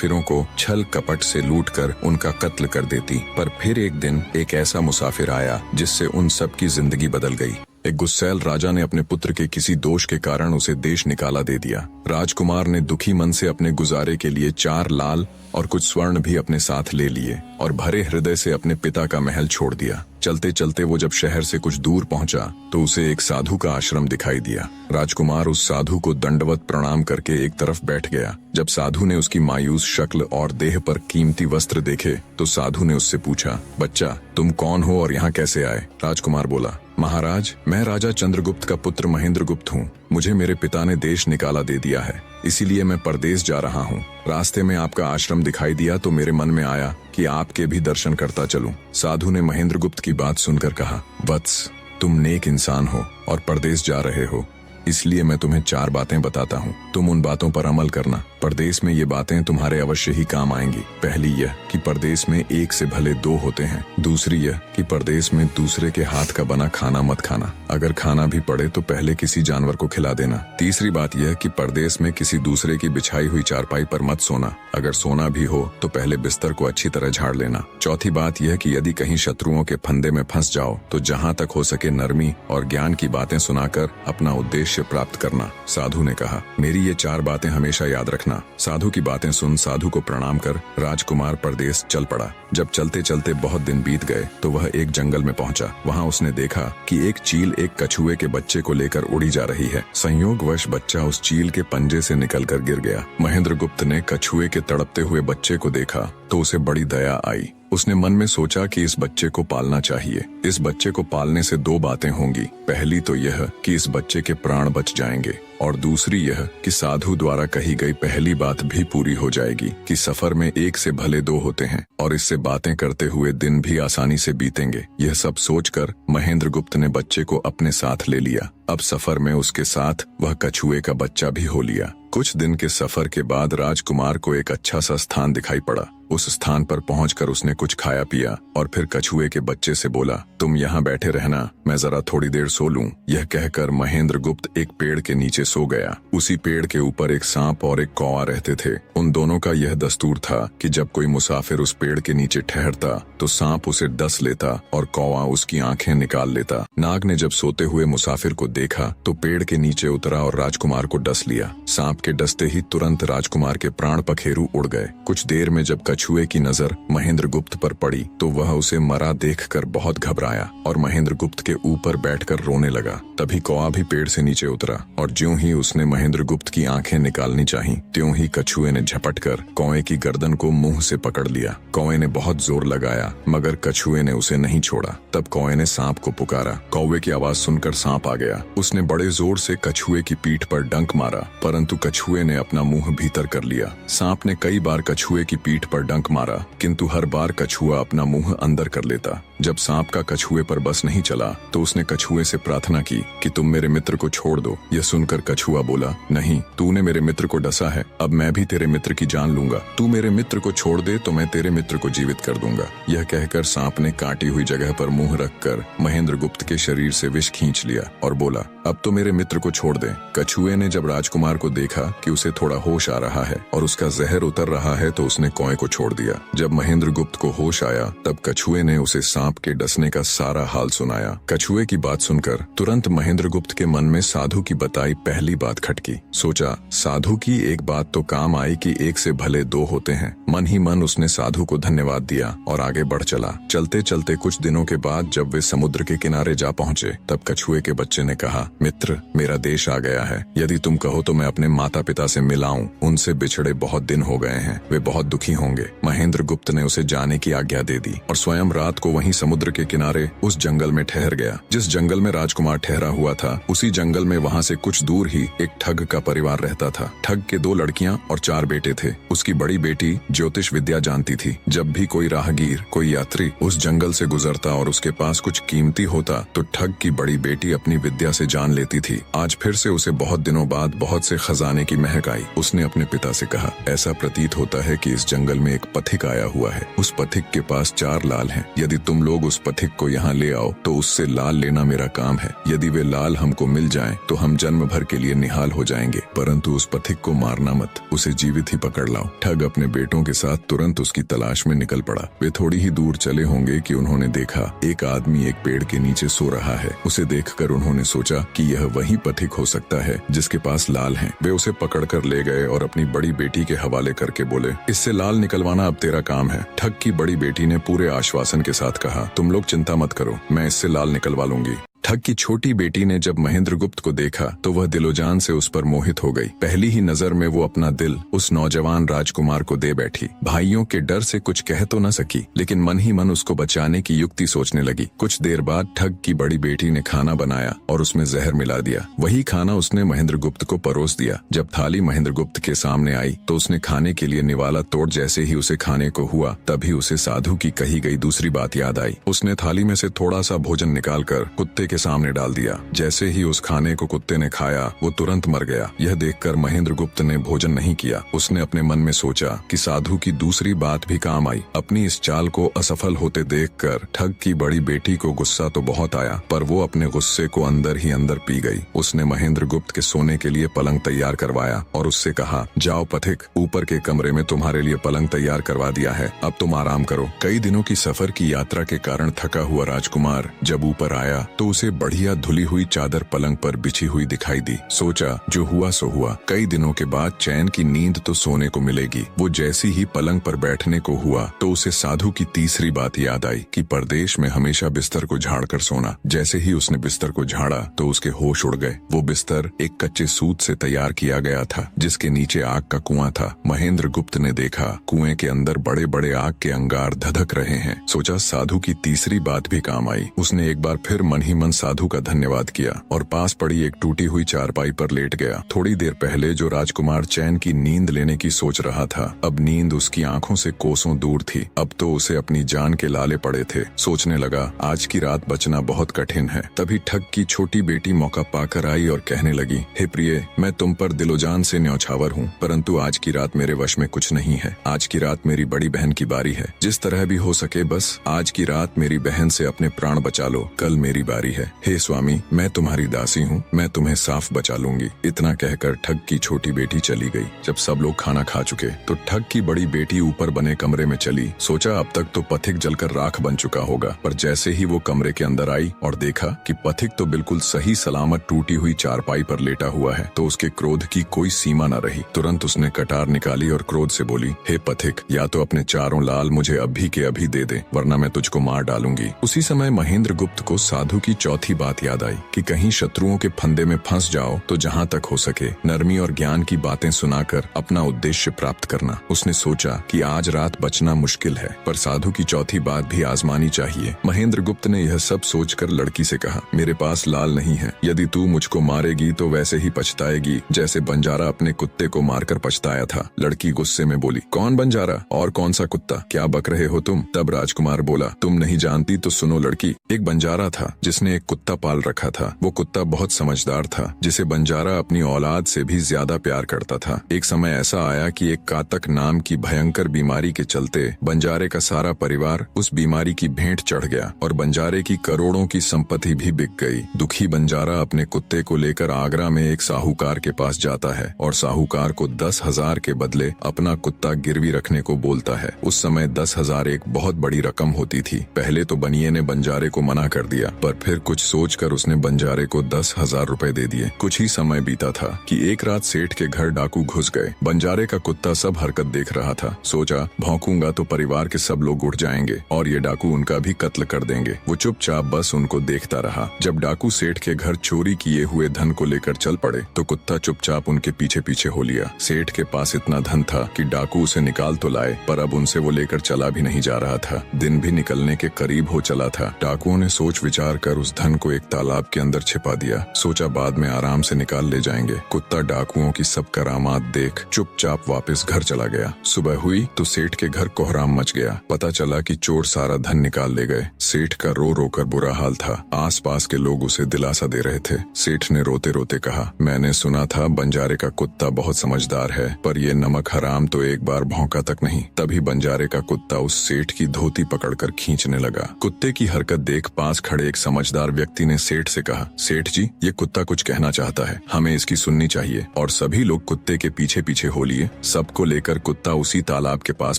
मुसाफिरों को छल कपट से लूटकर उनका कत्ल कर देती। पर फिर एक दिन एक ऐसा मुसाफिर आया जिससे उन सब की जिंदगी बदल गई। एक गुस्सैल राजा ने अपने पुत्र के किसी दोष के कारण उसे देश निकाला दे दिया। राजकुमार ने दुखी मन से अपने गुजारे के लिए 4 लाल और कुछ स्वर्ण भी अपने साथ ले लिए और भरे हृदय से अपने पिता का महल छोड़ दिया। चलते चलते वो जब शहर से कुछ दूर पहुंचा तो उसे एक साधु का आश्रम दिखाई दिया। राजकुमार उस साधु को दंडवत प्रणाम करके एक तरफ बैठ गया। जब साधु ने उसकी मायूस शक्ल और देह पर कीमती वस्त्र देखे तो साधु ने उससे पूछा, बच्चा तुम कौन हो और यहाँ कैसे आए? राजकुमार बोला, महाराज मैं राजा चंद्रगुप्त का पुत्र महेंद्रगुप्त हूँ। मुझे मेरे पिता ने देश निकाला दे दिया है, इसीलिए मैं परदेश जा रहा हूँ। रास्ते में आपका आश्रम दिखाई दिया तो मेरे मन में आया कि आपके भी दर्शन करता चलूं। साधु ने महेंद्रगुप्त की बात सुनकर कहा, वत्स तुम नेक इंसान हो और परदेश जा रहे हो, इसलिए मैं तुम्हें 4 बातें बताता हूँ। तुम उन बातों पर अमल करना। परदेश में ये बातें तुम्हारे अवश्य ही काम आएंगी। पहली यह कि परदेश में एक से भले 2 होते हैं। दूसरी यह कि परदेश में दूसरे के हाथ का बना खाना मत खाना। अगर खाना भी पड़े तो पहले किसी जानवर को खिला देना। तीसरी बात यह कि परदेश में किसी दूसरे की बिछाई हुई चारपाई पर मत सोना। अगर सोना भी हो तो पहले बिस्तर को अच्छी तरह झाड़ लेना। चौथी बात यह कि यदि कहीं शत्रुओं के फंदे में फंस जाओ तो जहाँ तक हो सके नरमी और ज्ञान की बातें सुनाकर अपना उद्देश्य प्राप्त करना। साधु ने कहा, मेरी ये 4 बातें हमेशा याद रखना। साधु की बातें सुन साधु को प्रणाम कर राजकुमार परदेश चल पड़ा। जब चलते चलते बहुत दिन बीत गए तो वह एक जंगल में पहुंचा। वहां उसने देखा कि एक चील एक कछुए के बच्चे को लेकर उड़ी जा रही है। संयोगवश बच्चा उस चील के पंजे से निकलकर गिर गया। महेंद्रगुप्त ने कछुए के तड़पते हुए बच्चे को देखा तो उसे बड़ी दया आई। उसने मन में सोचा कि इस बच्चे को पालना चाहिए। इस बच्चे को पालने से 2 बातें होंगी। पहली तो यह कि इस बच्चे के प्राण बच जाएंगे और दूसरी यह कि साधु द्वारा कही गई पहली बात भी पूरी हो जाएगी कि सफर में 1 से भले 2 होते हैं और इससे बातें करते हुए दिन भी आसानी से बीतेंगे। यह सब सोचकर महेंद्रगुप्त ने बच्चे को अपने साथ ले लिया। अब सफर में उसके साथ वह कछुए का बच्चा भी हो लिया। कुछ दिन के सफर के बाद राजकुमार को एक अच्छा सा स्थान दिखाई पड़ा। उस स्थान पर पहुंचकर उसने कुछ खाया पिया और फिर कछुए के बच्चे से बोला, तुम यहाँ बैठे रहना, मैं जरा थोड़ी देर सो लूं। यह कहकर महेंद्रगुप्त एक पेड़ के नीचे सो गया। उसी पेड़ के ऊपर एक सांप और एक कौवा रहते थे। उन दोनों का यह दस्तूर था कि जब कोई मुसाफिर उस पेड़ के नीचे ठहरता तो सांप उसे डस लेता और कौवा उसकी आंखें निकाल लेता। नाग ने जब सोते हुए मुसाफिर को देखा तो पेड़ के नीचे उतरा और राजकुमार को डस लिया। सांप के डसते ही तुरंत राजकुमार के प्राण पखेरु उड़ गए। कुछ देर में जब कछुए की नजर महेंद्रगुप्त पर पड़ी तो वह उसे मरा देखकर बहुत घबराया और महेंद्रगुप्त के ऊपर बैठकर रोने लगा। तभी कौवा भी पेड़ से नीचे उतरा और ज्यों ही उसने महेंद्रगुप्त की आंखें निकालनी चाही त्यों ही कछुए ने झपटकर कौवे की गर्दन को मुंह से पकड़ लिया। कौवे ने बहुत जोर लगाया मगर कछुए ने उसे नहीं छोड़ा। तब कौवे ने सांप को पुकारा। कौवे की आवाज सुनकर सांप आ गया। उसने बड़े जोर से कछुए की पीठ पर डंक मारा परंतु कछुए ने अपना मुंह भीतर कर लिया। सांप ने कई बार कछुए की पीठ पर डंक मारा किंतु हर बार कछुआ अपना मुंह अंदर कर लेता। जब सांप का कछुए पर बस नहीं चला तो उसने कछुए से प्रार्थना की कि तुम मेरे मित्र को छोड़ दो। यह सुनकर कछुआ बोला, नहीं, तूने मेरे मित्र को डसा है, अब मैं भी तेरे मित्र की जान लूंगा। तू मेरे मित्र को छोड़ दे तो मैं तेरे मित्र को जीवित कर दूंगा। यह कहकर सांप ने काटी हुई जगह पर मुंह रखकर महेंद्रगुप्त के शरीर से विष खींच लिया और बोला, अब तो मेरे मित्र को छोड़ दे। कछुए ने जब राजकुमार को देखा कि उसे थोड़ा होश आ रहा है और उसका जहर उतर रहा है तो उसने कौवे को छोड़ दिया। जब महेंद्रगुप्त को होश आया तब कछुए ने उसे सांप के डसने का सारा हाल सुनाया। कछुए की बात सुनकर तुरंत महेंद्रगुप्त के मन में साधु की बताई पहली बात खटकी। सोचा, साधु की एक बात तो काम आई कि 1 से भले 2 होते हैं। मन ही मन उसने साधु को धन्यवाद दिया और आगे बढ़ चला। चलते चलते कुछ दिनों के बाद जब वे समुद्र के किनारे जा पहुंचे तब कछुए के बच्चे ने कहा, मित्र, मेरा देश आ गया है। यदि तुम कहो तो मैं अपने माता पिता से मिलाऊं। उनसे बिछड़े बहुत दिन हो गए हैं, वे बहुत दुखी होंगे। महेंद्रगुप्त ने उसे जाने की आज्ञा दे दी और स्वयं रात को वहीं समुद्र के किनारे उस जंगल में ठहर गया। जिस जंगल में राजकुमार ठहरा हुआ था उसी जंगल में वहां से कुछ दूर ही एक ठग का परिवार रहता था। ठग के 2 लड़कियां और 4 बेटे थे। उसकी बड़ी बेटी ज्योतिष विद्या जानती थी। जब भी कोई राहगीर, कोई यात्री उस जंगल से गुजरता और उसके पास कुछ कीमती होता तो ठग की बड़ी बेटी अपनी विद्या से जान लेती थी। आज फिर से उसे बहुत दिनों बाद बहुत से खजाने की महक आई। उसने अपने पिता से कहा, ऐसा प्रतीत होता है कि इस जंगल में एक पथिक आया हुआ है। उस पथिक के पास 4 लाल हैं। यदि तुम लोग उस पथिक को यहाँ ले आओ तो उससे लाल लेना मेरा काम है। यदि वे लाल हमको मिल जाएं तो हम जन्म भर के लिए निहाल हो जाएंगे, परंतु उस पथिक को मारना मत, उसे जीवित ही पकड़ लाओ। ठग अपने बेटों के साथ तुरंत उसकी तलाश में निकल पड़ा। वे थोड़ी ही दूर चले होंगे कि उन्होंने देखा एक आदमी एक पेड़ के नीचे सो रहा है। उसे देखकर उन्होंने सोचा कि यह वही पथिक हो सकता है जिसके पास लाल है। वे उसे पकड़कर ले गए और अपनी बड़ी बेटी के हवाले करके बोले, इससे लाल निकलवाना अब तेरा काम है। ठग की बड़ी बेटी ने पूरे आश्वासन के साथ कहा, तुम लोग चिंता मत करो, मैं इससे लाल निकलवा लूंगी। ठग की छोटी बेटी ने जब महेंद्रगुप्त को देखा तो वह दिलोजान से उस पर मोहित हो गई। पहली ही नजर में वो अपना दिल उस नौजवान राजकुमार को दे बैठी। भाइयों के डर से कुछ कह तो न सकी, लेकिन मन ही मन उसको बचाने की युक्ति सोचने लगी। कुछ देर बाद ठग की बड़ी बेटी ने खाना बनाया और उसमें जहर मिला दिया। वही खाना उसने महेंद्रगुप्त को परोस दिया। जब थाली महेंद्रगुप्त के सामने आई तो उसने खाने के लिए निवाला तोड़ जैसे ही उसे खाने को हुआ तभी उसे साधु की कही गई दूसरी बात याद आई। उसने थाली में से थोड़ा सा भोजन निकालकर कुत्ते के सामने डाल दिया। जैसे ही उस खाने को कुत्ते ने खाया वो तुरंत मर गया। यह देखकर महेंद्रगुप्त ने भोजन नहीं किया। उसने अपने मन में सोचा कि साधु की दूसरी बात भी काम आई। अपनी इस चाल को असफल होते देखकर ठग की बड़ी बेटी को गुस्सा तो बहुत आया, पर वो अपने गुस्से को अंदर ही अंदर पी गई। उसने महेंद्रगुप्त के सोने के लिए पलंग तैयार करवाया और उससे कहा, जाओ पथिक, ऊपर के कमरे में तुम्हारे लिए पलंग तैयार करवा दिया है, अब तुम आराम करो। कई दिनों की सफर की यात्रा के कारण थका हुआ राजकुमार जब ऊपर आया तो उसे बढ़िया धुली हुई चादर पलंग पर बिछी हुई दिखाई दी। सोचा जो हुआ सो हुआ, कई दिनों के बाद चैन की नींद तो सोने को मिलेगी। वो जैसी ही पलंग पर बैठने को हुआ तो उसे साधु की तीसरी बात याद आई कि परदेश में हमेशा बिस्तर को झाड़कर सोना। जैसे ही उसने बिस्तर को झाड़ा तो उसके होश उड़ गए। वो बिस्तर एक कच्चे सूत से तैयार किया गया था जिसके नीचे आग का कुआं था। महेंद्रगुप्त ने देखा कुएं के अंदर बड़े बड़े आग के अंगार धधक रहे हैं। सोचा साधु की तीसरी बात भी काम आई। उसने एक बार फिर मन ही मन साधु का धन्यवाद किया और पास पड़ी एक टूटी हुई चारपाई पर लेट गया। थोड़ी देर पहले जो राजकुमार चैन की नींद लेने की सोच रहा था, अब नींद उसकी आंखों से कोसों दूर थी। अब तो उसे अपनी जान के लाले पड़े थे। सोचने लगा आज की रात बचना बहुत कठिन है। तभी ठग की छोटी बेटी मौका पाकर आई और कहने लगी, हे प्रिय, मैं तुम पर दिलोजान से न्यौछावर हूँ, परंतु आज की रात मेरे वश में कुछ नहीं है। आज की रात मेरी बड़ी बहन की बारी है। जिस तरह भी हो सके बस आज की रात मेरी बहन से अपने प्राण बचा लो, कल मेरी बारी है। हे स्वामी, मैं तुम्हारी दासी हूँ, मैं तुम्हें साफ बचा लूंगी। इतना कहकर ठग की छोटी बेटी चली गई। जब सब लोग खाना खा चुके तो ठग की बड़ी बेटी ऊपर बने कमरे में चली। सोचा अब तक तो पथिक जलकर राख बन चुका होगा, पर जैसे ही वो कमरे के अंदर आई और देखा कि पथिक तो बिल्कुल सही सलामत टूटी हुई चारपाई पर लेटा हुआ है तो उसके क्रोध की कोई सीमा न रही। तुरंत उसने कटार निकाली और क्रोध से बोली, हे पथिक, या तो अपने चारों लाल मुझे अभी के अभी दे दे, वरना मैं तुझको मार डालूंगी। उसी समय महेंद्रगुप्त को साधु की चौथी बात याद आई कि कहीं शत्रुओं के फंदे में फंस जाओ तो जहाँ तक हो सके नरमी और ज्ञान की बातें सुनाकर अपना उद्देश्य प्राप्त करना। उसने सोचा कि आज रात बचना मुश्किल है, पर साधु की चौथी बात भी आजमानी चाहिए। महेंद्रगुप्त ने यह सब सोचकर लड़की से कहा, मेरे पास लाल नहीं है। यदि तू मुझको मारेगी तो वैसे ही पछताएगी जैसे बंजारा अपने कुत्ते को मारकर पछताया था। लड़की गुस्से में बोली, कौन बंजारा और कौन सा कुत्ता, क्या बक रहे हो तुम? तब राजकुमार बोला, तुम नहीं जानती तो सुनो लड़की, एक बंजारा था जिसने एक कुत्ता पाल रखा था। वो कुत्ता बहुत समझदार था जिसे बंजारा अपनी औलाद से भी ज्यादा प्यार करता था। एक समय ऐसा आया कि एक कातक नाम की भयंकर बीमारी के चलते बंजारे का सारा परिवार उस बीमारी की भेंट चढ़ गया और बंजारे की करोड़ों की संपत्ति भी बिक गई। दुखी बंजारा अपने कुत्ते को लेकर आगरा में एक साहूकार के पास जाता है और साहूकार को 10,000 के बदले अपना कुत्ता गिरवी रखने को बोलता है। उस समय 10,000 एक बहुत बड़ी रकम होती थी। पहले तो बनिए ने बंजारे को मना कर दिया, पर फिर कुछ सोचकर उसने बंजारे को 10,000 रुपए दे दिए। कुछ ही समय बीता था कि एक रात सेठ के घर डाकू घुस गए। बंजारे का कुत्ता सब हरकत देख रहा था। सोचा भौंकूंगा तो परिवार के सब लोग उठ जाएंगे और ये डाकू उनका भी कत्ल कर देंगे। वो चुपचाप बस उनको देखता रहा। जब डाकू सेठ के घर चोरी किए हुए धन को लेकर चल पड़े तो कुत्ता चुपचाप उनके पीछे पीछे हो लिया। सेठ के पास इतना धन था कि डाकू उसे निकाल तो लाए, पर अब उनसे वो लेकर चला भी नहीं जा रहा था। दिन भी निकलने के करीब हो चला था। डाकुओं ने सोच विचार कर उस उस धन को एक तालाब के अंदर छिपा दिया। सोचा बाद में आराम से निकाल ले जाएंगे। कुत्ता डाकुओं की सब करामात देख चुपचाप वापस घर चला गया। सुबह हुई तो सेठ के घर कोहराम मच गया। पता चला कि चोर सारा धन निकाल ले गए। सेठ का रो रो कर बुरा हाल था। आसपास के लोग उसे दिलासा दे रहे थे। सेठ ने रोते रोते कहा, मैंने सुना था बंजारे का कुत्ता बहुत समझदार है, पर ये नमक हराम तो एक बार भौंका तक नहीं। तभी बंजारे का कुत्ता उस सेठ की धोती पकड़कर खींचने लगा। कुत्ते की हरकत देख पास खड़े एक समझदार व्यक्ति ने सेठ से कहा, सेठ जी, ये कुत्ता कुछ कहना चाहता है, हमें इसकी सुननी चाहिए। और सभी लोग कुत्ते के पीछे पीछे हो लिए। सबको लेकर कुत्ता उसी तालाब के पास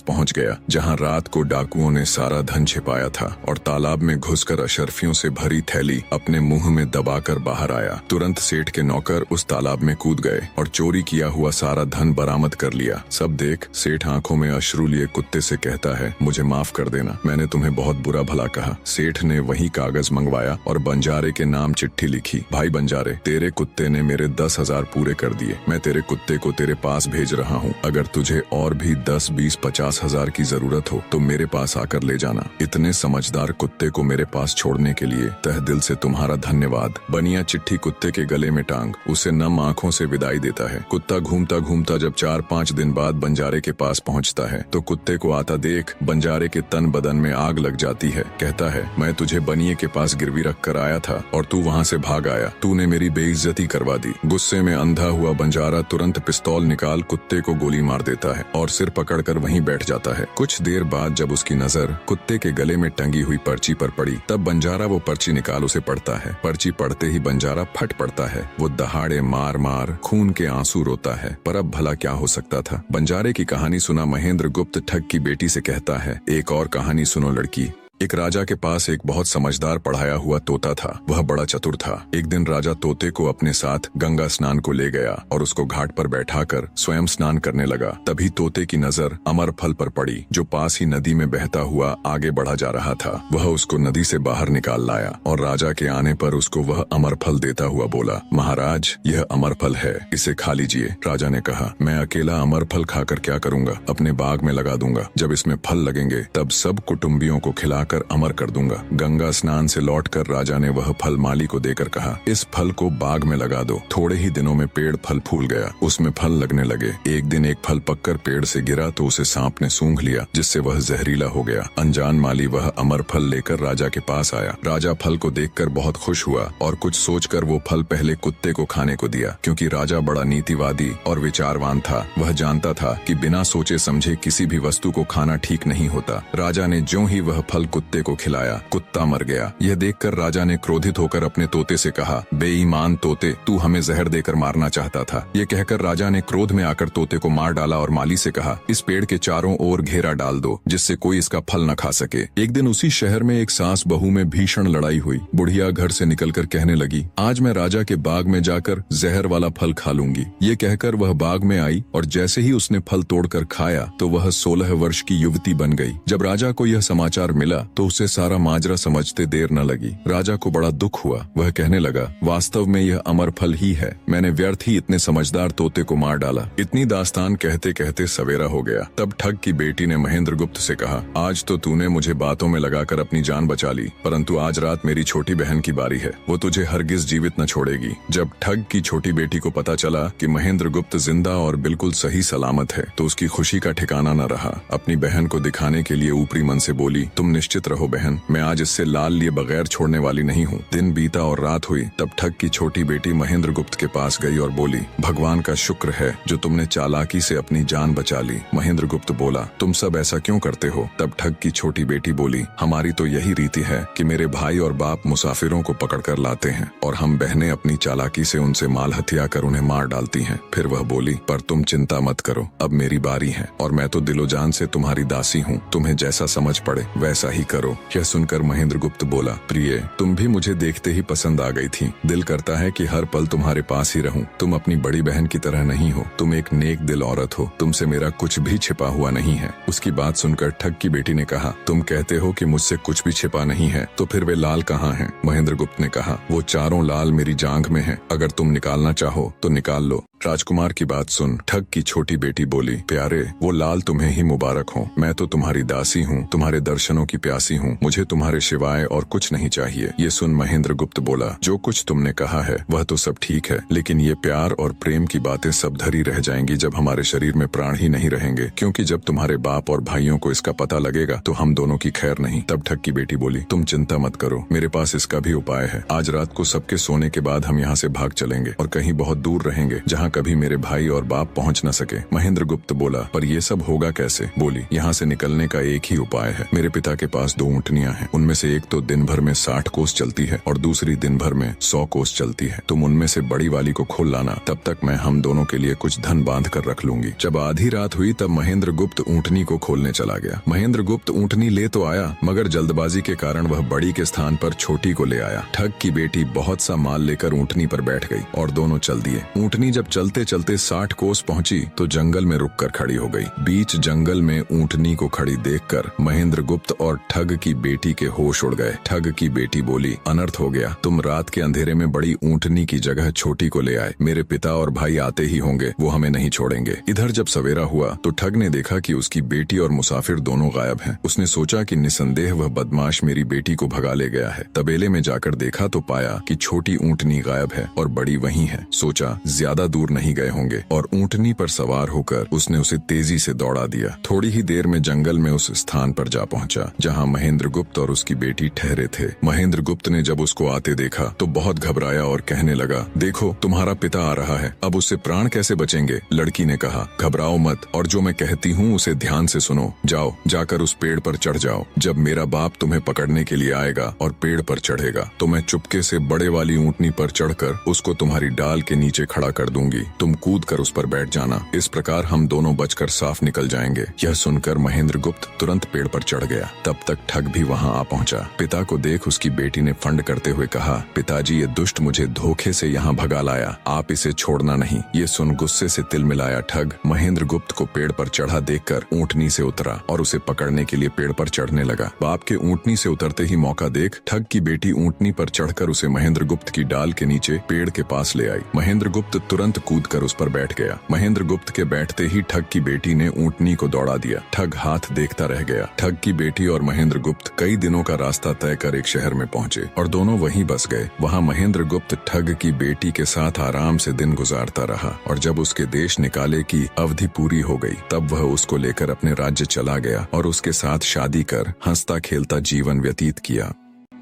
पहुंच गया जहां रात को डाकुओं ने सारा धन छिपाया था, और तालाब में घुसकर अशर्फियों से भरी थैली अपने मुंह में दबाकर बाहर आया। तुरंत सेठ के नौकर उस तालाब में कूद गए और चोरी किया हुआ सारा धन बरामद कर लिया। सब देख सेठ आंखों में अश्रु लिए कुत्ते से कहता है, मुझे माफ कर देना, मैंने तुम्हें बहुत बुरा भला कहा। सेठ ने वही कागज मंगवाया और बंजारे के नाम चिट्ठी लिखी, भाई बंजारे, तेरे कुत्ते ने मेरे 10,000 पूरे कर दिए। मैं तेरे कुत्ते को तेरे पास भेज रहा हूँ। अगर तुझे और भी 10, 20, 50 हजार की जरूरत हो तो मेरे पास आकर ले जाना। इतने समझदार कुत्ते को मेरे पास छोड़ने के लिए तहे दिल से तुम्हारा धन्यवाद। बनिया चिट्ठी कुत्ते के गले में टांग उसे नम आंखों से विदाई देता है। कुत्ता घूमता घूमता जब 4-5 दिन बाद बंजारे के पास पहुंचता है तो कुत्ते को आता देख बंजारे के तन बदन में आग लग जाती है। कहता है, मैं तुझे बनिए के पास गिरवी रख कर आया था और तू वहाँ से भाग आया। तूने मेरी बेइज्जती करवा दी। गुस्से में अंधा हुआ बंजारा तुरंत पिस्तौल निकाल कुत्ते को गोली मार देता है और सिर पकड़कर वहीं बैठ जाता है। कुछ देर बाद जब उसकी नजर कुत्ते के गले में टंगी हुई पर्ची पर पड़ी तब बंजारा वो पर्ची निकाल उसे पढ़ता है। पर्ची पढ़ते ही बंजारा फट पड़ता है। वो दहाड़े मार मार खून के आंसू रोता है। पर अब भला क्या हो सकता था। बंजारे की कहानी सुना महेंद्र गुप्त ठग की बेटी से कहता है, एक और कहानी सुनो लड़की। एक राजा के पास एक बहुत समझदार पढ़ाया हुआ तोता था। वह बड़ा चतुर था। एक दिन राजा तोते को अपने साथ गंगा स्नान को ले गया और उसको घाट पर बैठाकर स्वयं स्नान करने लगा। तभी तोते की नजर अमर फल पर पड़ी जो पास ही नदी में बहता हुआ आगे बढ़ा जा रहा था। वह उसको नदी से बाहर निकाल लाया और राजा के आने पर उसको वह अमर फल देता हुआ बोला, महाराज, यह अमर फल है, इसे खा लीजिए। राजा ने कहा, मैं अकेला अमर फल खाकर क्या करूंगा, अपने बाग में लगा दूंगा। जब इसमें फल लगेंगे तब सब कुटुंबियों को खिलाकर अमर कर दूंगा। गंगा स्नान से लौटकर राजा ने वह फल माली को देकर कहा, इस फल को बाग में लगा दो। थोड़े ही दिनों में पेड़ फल फूल गया, उसमें फल लगने लगे। एक दिन एक फल पककर पेड़ से गिरा तो उसे सांप ने सूंघ लिया, जिससे वह जहरीला हो गया। अनजान माली वह अमर फल लेकर राजा के पास आया। राजा फल को देखकर बहुत खुश हुआ और कुछ सोचकर वो फल पहले कुत्ते को खाने को दिया। क्योंकि राजा बड़ा नीतिवादी और विचारवान था, वह जानता था कि बिना सोचे समझे किसी भी वस्तु को खाना ठीक नहीं होता। राजा ने ज्यों ही वह फल कुत्ते को खिलाया, कुत्ता मर गया। यह देखकर राजा ने क्रोधित होकर अपने तोते से कहा, बेईमान तोते, तू हमें जहर देकर मारना चाहता था। ये कहकर राजा ने क्रोध में आकर तोते को मार डाला और माली से कहा, इस पेड़ के चारों ओर घेरा डाल दो जिससे कोई इसका फल न खा सके। एक दिन उसी शहर में एक सास बहू में भीषण लड़ाई हुई। बुढ़िया घर से निकलकर कहने लगी, आज मैं राजा के बाग में जाकर जहर वाला फल खा लूंगी। ये कहकर वह बाग में आई और जैसे ही उसने फल तोड़कर खाया तो वह 16 वर्ष की युवती बन गई। जब राजा को यह समाचार मिला तो उसे सारा माजरा समझते देर न लगी। राजा को बड़ा दुख हुआ। वह कहने लगा, वास्तव में यह अमर फल ही है, मैंने व्यर्थ ही इतने समझदार तोते को मार डाला। इतनी दास्तान कहते कहते सवेरा हो गया। तब ठग की बेटी ने महेंद्र गुप्त से कहा, आज तो तूने मुझे बातों में लगाकर अपनी जान बचा ली, परंतु आज रात मेरी छोटी बहन की बारी है, वो तुझे हरगिज जीवित न छोड़ेगी। जब ठग की छोटी बेटी को पता चला कि महेंद्र गुप्त जिंदा और बिल्कुल सही सलामत है तो उसकी खुशी का ठिकाना न रहा। अपनी बहन को दिखाने के लिए ऊपरी मन से बोली, तुम निश्चित रहो बहन, मैं आज इससे लाल लिए बगैर छोड़ने वाली नहीं हूँ। दिन बीता और रात हुई। तब ठग की छोटी बेटी महेंद्र गुप्त के पास गई और बोली, भगवान का शुक्र है जो तुमने चालाकी से अपनी जान बचा ली। महेंद्र गुप्त बोला, तुम सब ऐसा क्यों करते हो? तब ठग की छोटी बेटी बोली, हमारी तो यही रीति है कि मेरे भाई और बाप मुसाफिरों को पकड़ कर लाते हैं और हम बहनें अपनी चालाकी से उनसे माल हथिया कर उन्हें मार डालती हैं। फिर वह बोली, पर तुम चिंता मत करो, अब मेरी बारी है और मैं तो दिलो जान से तुम्हारी दासी हूँ, तुम्हें जैसा समझ पड़े वैसा ही करो। यह सुनकर महेंद्र गुप्त बोला, प्रिय, तुम भी मुझे देखते ही पसंद आ गई थी। दिल करता है कि हर पल तुम्हारे पास ही रहूं। तुम अपनी बड़ी बहन की तरह नहीं हो, तुम एक नेक दिल औरत हो, तुमसे मेरा कुछ भी छिपा हुआ नहीं है। उसकी बात सुनकर ठग की बेटी ने कहा, तुम कहते हो कि मुझसे कुछ भी छिपा नहीं है, तो फिर वे लाल कहाँ हैं? महेंद्र गुप्त ने कहा, वो चारों लाल मेरी जांघ में हैं, अगर तुम निकालना चाहो तो निकाल लो। राजकुमार की बात सुन ठग की छोटी बेटी बोली, प्यारे वो लाल तुम्हें ही मुबारक हो। मैं तो तुम्हारी दासी हूँ, तुम्हारे दर्शनों की प्यासी हूँ, मुझे तुम्हारे सिवाय और कुछ नहीं चाहिए। ये सुन महेंद्र गुप्त बोला, जो कुछ तुमने कहा है वह तो सब ठीक है, लेकिन ये प्यार और प्रेम की बातें सब धरी रह जाएंगी जब हमारे शरीर में प्राण ही नहीं रहेंगे, क्योंकि जब तुम्हारे बाप और भाइयों को इसका पता लगेगा तो हम दोनों की खैर नहीं। तब ठग की बेटी बोली, तुम चिंता मत करो, मेरे पास इसका भी उपाय है। आज रात को सबके सोने के बाद हम यहाँ से भाग चलेंगे और कहीं बहुत दूर रहेंगे जहाँ कभी मेरे भाई और बाप पहुँच न सके। महेंद्र गुप्त बोला, पर ये सब होगा कैसे? बोली, यहाँ से निकलने का एक ही उपाय है। मेरे पिता के पास 2 ऊँटनियाँ हैं, उनमें से एक तो दिन भर में 60 कोस चलती है और दूसरी दिन भर में 100 कोस चलती है। तुम उनमें से बड़ी वाली को खोल लाना, तब तक मैं हम दोनों के लिए कुछ धन बांध कर रख लूंगी। जब आधी रात हुई तब महेंद्र गुप्त ऊँटनी को खोलने चला गया। महेंद्र गुप्त ऊँटनी ले तो आया, मगर जल्दबाजी के कारण वह बड़ी के स्थान पर छोटी को ले आया। ठग की बेटी बहुत सा माल लेकर ऊँटनी पर बैठ गई और दोनों चल दिए। ऊँटनी जब चलते चलते 60 कोस पहुंची तो जंगल में रुककर खड़ी हो गई। बीच जंगल में ऊँटनी को खड़ी देखकर महेंद्र गुप्त और ठग की बेटी के होश उड़ गए। ठग की बेटी बोली, अनर्थ हो गया, तुम रात के अंधेरे में बड़ी ऊँटनी की जगह छोटी को ले आए। मेरे पिता और भाई आते ही होंगे, वो हमें नहीं छोड़ेंगे। इधर जब सवेरा हुआ तो ठग ने देखा कि उसकी बेटी और मुसाफिर दोनों गायब हैं। उसने सोचा कि निसंदेह वह बदमाश मेरी बेटी को भगा ले गया है। तबेले में जाकर देखा तो पाया कि छोटी ऊँटनी गायब है और बड़ी वहीं है। सोचा ज्यादा दूर नहीं गए होंगे और ऊँटनी पर सवार होकर उसने उसे तेजी से दौड़ा दिया। थोड़ी ही देर में जंगल में उस स्थान पर जा पहुंचा जहां महेंद्र गुप्त और उसकी बेटी ठहरे थे। महेंद्र गुप्त ने जब उसको आते देखा तो बहुत घबराया और कहने लगा, देखो तुम्हारा पिता आ रहा है, अब उससे प्राण कैसे बचेंगे? लड़की ने कहा, घबराओ मत और जो मैं कहती हूँ उसे ध्यान से सुनो। जाओ, जाकर उस पेड़ पर चढ़ जाओ। जब मेरा बाप तुम्हें पकड़ने के लिए आएगा और पेड़ पर चढ़ेगा तो मैं चुपके से बड़े वाली ऊँटनी पर चढ़कर उसको तुम्हारी डाल के नीचे खड़ा कर दूंगी। तुम कूद कर उस पर बैठ जाना, इस प्रकार हम दोनों बचकर साफ निकल जाएंगे। यह सुनकर महेंद्र गुप्त तुरंत पेड़ पर चढ़ गया। तब तक ठग भी वहां आ पहुंचा। पिता को देख उसकी बेटी ने फंड करते हुए कहा, पिताजी ये दुष्ट मुझे धोखे से यहाँ भगा लाया, आप इसे छोड़ना नहीं। ये सुन गुस्से से तिल मिलाया ठग महेंद्र गुप्त को पेड़ पर चढ़ा देखकर ऊँटनी से उतरा और उसे पकड़ने के लिए पेड़ पर चढ़ने लगा। बाप के ऊँटनी से उतरते ही मौका देख ठग की बेटी ऊँटनी पर चढ़कर उसे महेंद्र गुप्त की डाल के नीचे पेड़ के पास ले आई। महेंद्र गुप्त तुरंत कूद कर उस पर बैठ गया। महेंद्र गुप्त के बैठते ही ठग की बेटी ने ऊँटनी को दौड़ा दिया। ठग हाथ देखता रह गया। ठग की बेटी और महेंद्र गुप्त कई दिनों का रास्ता तय कर एक शहर में पहुंचे और दोनों वहीं बस गए। वहां महेंद्र गुप्त ठग की बेटी के साथ आराम से दिन गुजारता रहा और जब उसके देश निकाले की अवधि पूरी हो गई तब वह उसको लेकर अपने राज्य चला गया और उसके साथ शादी कर हंसता खेलता जीवन व्यतीत किया।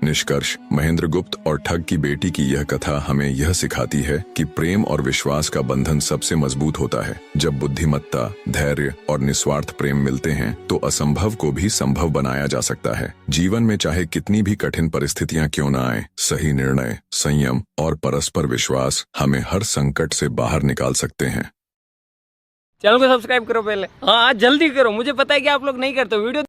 निष्कर्ष, महेंद्र गुप्त और ठग की बेटी की यह कथा हमें यह सिखाती है कि प्रेम और विश्वास का बंधन सबसे मजबूत होता है। जब बुद्धिमत्ता, धैर्य और निस्वार्थ प्रेम मिलते हैं तो असंभव को भी संभव बनाया जा सकता है। जीवन में चाहे कितनी भी कठिन परिस्थितियां क्यों न आए, सही निर्णय, संयम और परस्पर विश्वास हमें हर संकट से बाहर निकाल सकते हैं। चैनल को सब्सक्राइब करो पहले, हाँ जल्दी करो, मुझे पता है कि आप लोग नहीं करते वीडियो